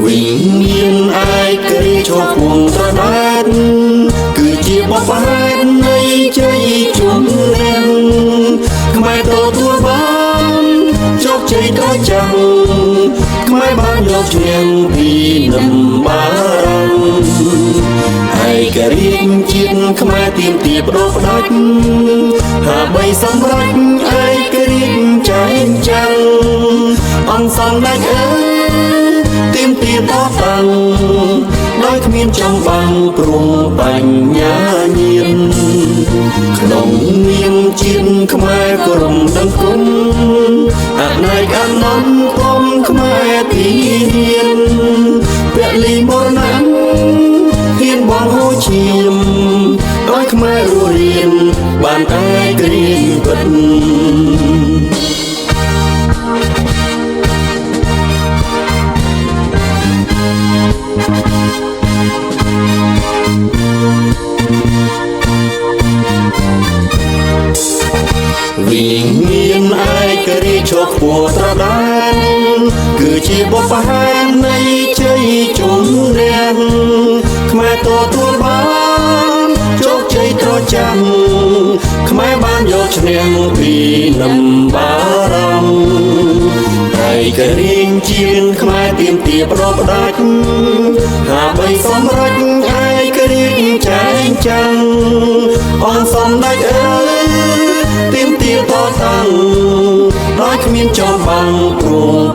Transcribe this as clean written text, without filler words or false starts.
វិញ្ញាណឯករាជ្យឈរគង់ត្រដែតគឺជាបបផែននៃជ័យជំនះខ្មែរទទួលបានជោគជ័យដ៏ចាំងខ្មែរបានយកឈ្នះពីនឹមបារាំងឯករាជ្យជាតិខ្មែរទាមទារបដូរផ្ដាច់ហាបីសម្រេចឯករាជ្យចែងចាំងអង្គសម្ដេចអើយទាមទារតតាំងដោយគ្មានចំបាំងព្រមបញ្ញាញាណក្នុងនាមជាតិខ្មែរក្រុមដឹងគុណអនាគតអនន្តគុំខ្មែរទីហ៊ានពលីមរណៈហ៊ានបងហូឈាមដោយខ្មែររស់រៀនបានឯករាជ្យពិតវិញ្ញាណឯករាជ្យឈរខ្ពស់ត្រដែតគឺជាបបផែននៃជ័យជំនះខ្មែរទទួលបានជោគជ័យត្រចាំងខ្មែរបានយកឈ្នះពីនឹមបារាំងឯករាជ្យជាតិខ្មែរទាមទារបដូរផ្ដាច់ហាបីសម្រេចឯករាជ្យចែងចាំងអង្គសម្ដេចអើយទាមទារតតាំងដោយគ្មានចំបាំងព្រមប